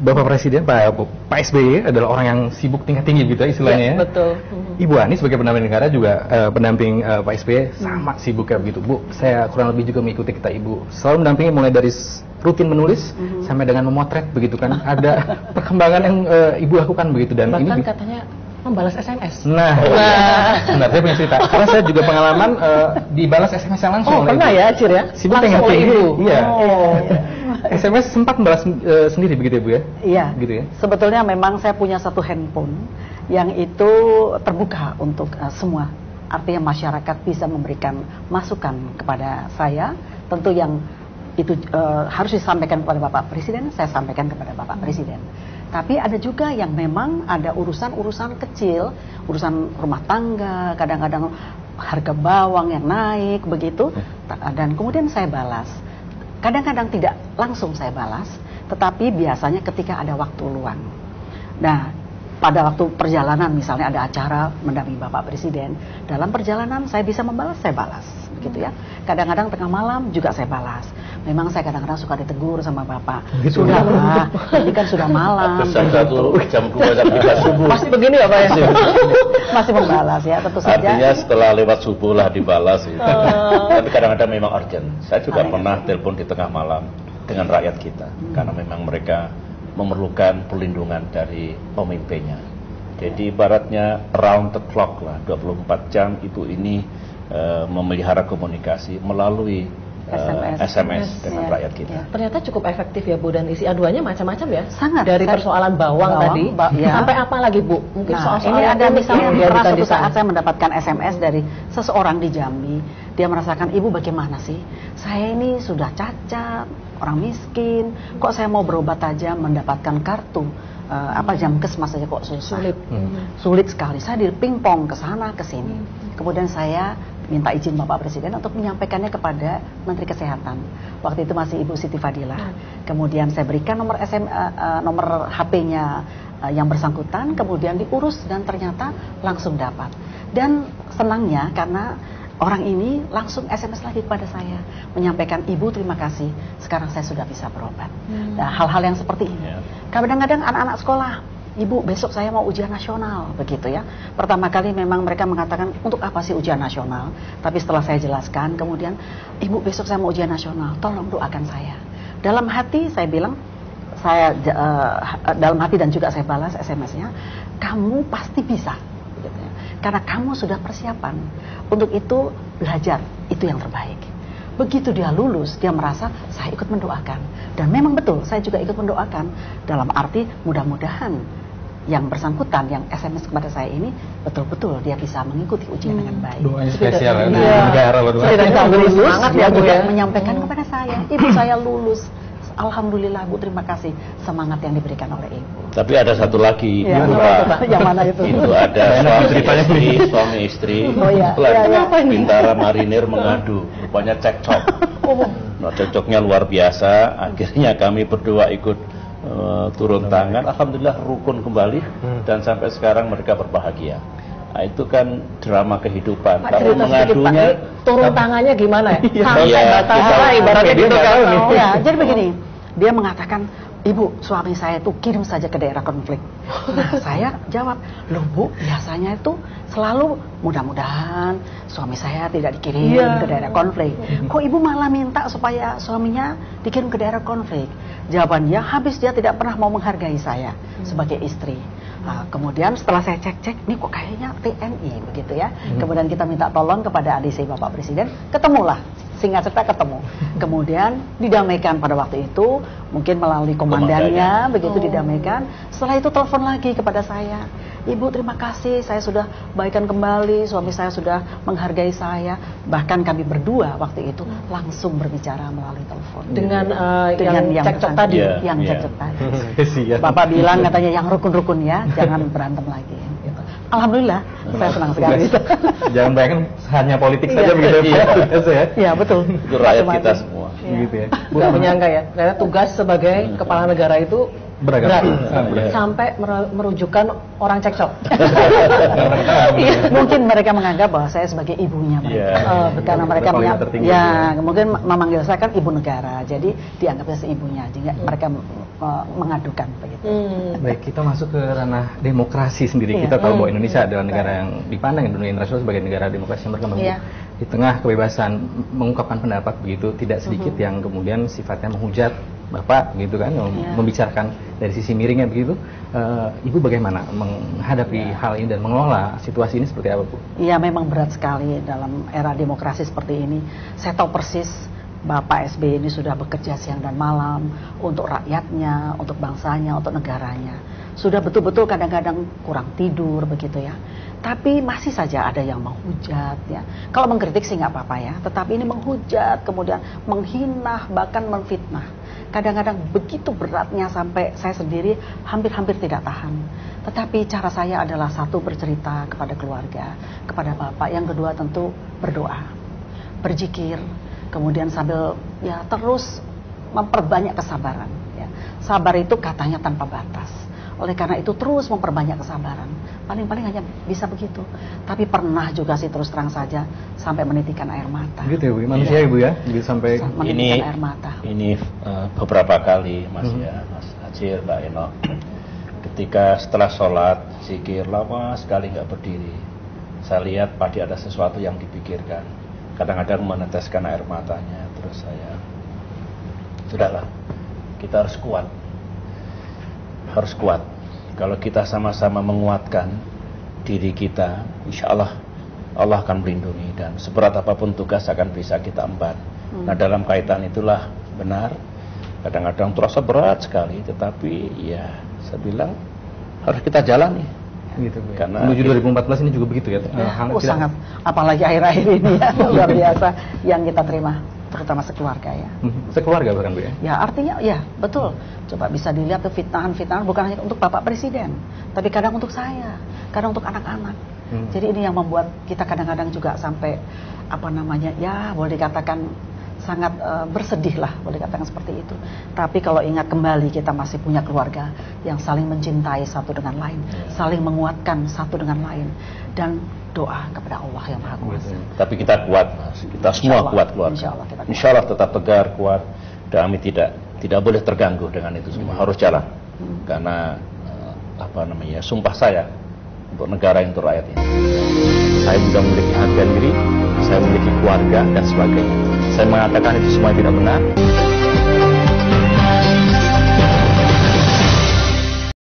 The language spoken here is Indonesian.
Bapak Presiden, Pak SBY adalah orang yang sibuk tingkat tinggi gitu istilahnya ya. Betul. Ibu Ani sebagai pendamping negara juga pendamping Pak SBY sama sibuknya begitu. Bu, saya kurang lebih juga mengikuti kita Ibu. Selalu mendampingi mulai dari rutin menulis sampai dengan memotret begitu kan. Ada perkembangan yang Ibu lakukan begitu dan bahkan ini katanya membalas SMS. Nah, benar, saya punya cerita. Karena saya juga pengalaman dibalas SMS yang langsung. Oh, pernah Ibu. ya, Cir ya? Sibuk Langsung tingkat oleh tinggi. Ibu. Iya. Oh. SMS sempat membalas sendiri begitu ya Bu ya? Iya. Gitu ya. Sebetulnya memang saya punya satu handphone yang itu terbuka untuk semua. Artinya masyarakat bisa memberikan masukan kepada saya. Tentu yang itu harus disampaikan kepada Bapak Presiden, saya sampaikan kepada Bapak Presiden. Tapi ada juga yang memang ada urusan-urusan kecil, urusan rumah tangga, kadang-kadang harga bawang yang naik begitu, dan kemudian saya balas. Kadang-kadang tidak langsung saya balas, tetapi biasanya ketika ada waktu luang. Nah, pada waktu perjalanan misalnya ada acara mendampingi Bapak Presiden, dalam perjalanan saya bisa membalas, saya balas, begitu ya. Kadang-kadang tengah malam juga saya balas. Memang saya kadang-kadang suka ditegur sama Bapak. Gitu. Sudah lah, ini kan sudah malam. Jam 1, jam 2, jam 3 subuh. Masih begini ya Pak ya? Masih membalas ya, tentu saja. Artinya setelah lewat subuh lah dibalas gitu. Tapi kadang-kadang memang urgent. Saya juga pernah telepon di tengah malam dengan rakyat kita. Karena memang mereka memerlukan perlindungan dari pemimpinnya. Jadi ibaratnya round the clock lah, 24 jam itu ini memelihara komunikasi melalui SMS dengan rakyat kita. Ternyata cukup efektif ya Bu, dan isi aduannya macam-macam ya. Sangat. Dari persoalan bawang tadi sampai apa lagi Bu? Mungkin soal-soal ini ada misalnya pernah suatu saat saya saya mendapatkan SMS dari seseorang di Jambi. Dia merasakan, Ibu bagaimana sih? Saya ini sudah cacat, orang miskin. Kok saya mau berobat aja mendapatkan kartu Jamkesmas saja kok susah. Sulit sekali. Saya dipingpong ke sana ke sini. Kemudian saya minta izin Bapak Presiden untuk menyampaikannya kepada Menteri Kesehatan. Waktu itu masih Ibu Siti Fadilah. Kemudian saya berikan nomor nomor HP-nya yang bersangkutan, kemudian diurus dan ternyata langsung dapat. Dan senangnya karena orang ini langsung SMS lagi kepada saya menyampaikan, Ibu terima kasih, sekarang saya sudah bisa berobat. Nah, hal-hal yang seperti ini. Kadang-kadang anak-anak sekolah, Ibu besok saya mau ujian nasional, begitu ya. Pertama kali memang mereka mengatakan, untuk apa sih ujian nasional? Tapi setelah saya jelaskan, kemudian, Ibu besok saya mau ujian nasional, tolong doakan saya. Dalam hati saya bilang, saya dalam hati dan juga saya balas SMS-nya, kamu pasti bisa, begitu ya. Karena kamu sudah persiapan. Untuk itu belajar, itu yang terbaik. Begitu dia lulus, dia merasa saya ikut mendoakan. Dan memang betul, saya juga ikut mendoakan. Dalam arti mudah-mudahan yang bersangkutan, yang SMS kepada saya ini betul-betul dia bisa mengikuti ujian dengan baik. Doanya spesial ya, negara berdua. Dia lulus, dia juga ya menyampaikan kepada saya, Ibu saya lulus. Alhamdulillah Bu, terima kasih semangat yang diberikan oleh Ibu. Tapi ada satu lagi, Ya, yang mana itu? Itu ada suami istri. Oh iya. Bintara marinir mengadu, rupanya cekcok. Nah, cekcoknya luar biasa. Akhirnya kami berdua ikut turun tangan. Alhamdulillah rukun kembali dan sampai sekarang mereka berbahagia. Nah, itu kan drama kehidupan. Kalau mengadunya turun tangannya gimana ya? Sampai Iya, batas ibaratnya gitu kan. Ya, jadi begini, dia mengatakan, Ibu, suami saya itu kirim saja ke daerah konflik. Nah, saya jawab, loh Bu, biasanya itu selalu mudah-mudahan suami saya tidak dikirim ke daerah konflik. Kok Ibu malah minta supaya suaminya dikirim ke daerah konflik? Jawabannya, habis dia tidak pernah mau menghargai saya sebagai istri. Nah, kemudian setelah saya cek-cek, ini kok kayaknya TNI begitu ya. Kemudian kita minta tolong kepada ADC Bapak Presiden, ketemulah. Singkat cerita ketemu. Kemudian didamaikan pada waktu itu, mungkin melalui komandannya, begitu didamaikan. Setelah itu telepon lagi kepada saya, Ibu terima kasih, saya sudah baikan kembali, suami saya sudah menghargai saya. Bahkan kami berdua waktu itu langsung berbicara melalui telepon. Dengan yang cekcok tadi. Yang cekcok tadi. Siap. Bapak bilang katanya yang rukun-rukun ya, jangan berantem lagi. Gitu. Alhamdulillah, saya senang sekali. Jangan bayangkan hanya politik saja begitu ya. Iya betul. itu rakyat kita semua. Gitu ya. Nggak menyangka ya, ternyata tugas sebagai kepala negara itu Beragam. Sampai merujukan orang cekcok. Mungkin mereka menganggap bahwa saya sebagai ibunya mereka, karena mereka punya, mungkin memanggil saya kan ibu negara, jadi dianggapnya seibunya, jadi mereka mengadukan begitu. Baik, kita masuk ke ranah demokrasi sendiri. Kita tahu bahwa Indonesia adalah negara yang dipandang dunia internasional sebagai negara demokrasi yang berkembang. Di tengah kebebasan mengungkapkan pendapat begitu, tidak sedikit yang kemudian sifatnya menghujat Bapak gitu kan, membicarakan dari sisi miringnya begitu. Ibu bagaimana menghadapi hal ini dan mengelola situasi ini seperti apa, Bu? Iya, memang berat sekali dalam era demokrasi seperti ini. Saya tahu persis Bapak SBY ini sudah bekerja siang dan malam untuk rakyatnya, untuk bangsanya, untuk negaranya. Sudah betul-betul kadang-kadang kurang tidur begitu ya. Tapi masih saja ada yang menghujat ya. Kalau mengkritik sih nggak apa-apa ya, tetapi ini menghujat, kemudian menghina, bahkan menfitnah. Kadang-kadang begitu beratnya sampai saya sendiri hampir-hampir tidak tahan. Tetapi cara saya adalah satu, bercerita kepada keluarga, kepada Bapak. Yang kedua tentu berdoa, berzikir, kemudian sambil ya terus memperbanyak kesabaran. Ya. Sabar itu katanya tanpa batas. Oleh karena itu terus memperbanyak kesabaran. Paling-paling hanya bisa begitu. Tapi pernah juga sih terus terang saja sampai menitikan air mata. Gitu ya, Bu. Manusia ya, Bu ya, bisa sampai menitikan air mata. Ini beberapa kali Mas ya, Mas Hajir, Mbak Eno. Ketika setelah sholat, zikir lama sekali nggak berdiri. Saya lihat pasti ada sesuatu yang dipikirkan. Kadang-kadang meneteskan air matanya. Terus saya, sudahlah, kita harus kuat. Harus kuat. Kalau kita sama-sama menguatkan diri kita, insya Allah Allah akan melindungi, dan seberat apapun tugas akan bisa kita emban. Nah, dalam kaitan itulah benar, kadang-kadang terasa berat sekali, tetapi ya saya bilang harus kita jalani. Gitu, Bu. Karena menuju 2014 ini juga begitu ya. Sangat, apalagi akhir-akhir ini ya, luar biasa yang kita terima, terutama sekeluarga ya. Sekeluarga bahkan, Bu ya. Ya, artinya ya betul. Coba bisa dilihat tuh fitnahan-fitnahan bukan hanya untuk Bapak Presiden, tapi kadang untuk saya, kadang untuk anak-anak. Jadi ini yang membuat kita kadang-kadang juga sampai apa namanya, ya boleh dikatakan sangat bersedih lah, boleh dikatakan seperti itu. Tapi kalau ingat kembali kita masih punya keluarga yang saling mencintai satu dengan lain, saling menguatkan satu dengan lain, dan doa kepada Allah yang Maha Kuasa. Tapi kita kuat, Mas. Kita semua kuat keluarga. Insya Allah tetap tegar, kuat. Dan kami tidak boleh terganggu dengan itu semua. Harus jalan. Karena sumpah saya untuk negara, untuk rakyat ini. Saya sudah memiliki harga diri, saya memiliki keluarga dan sebagainya. Saya mengatakan itu semua tidak benar.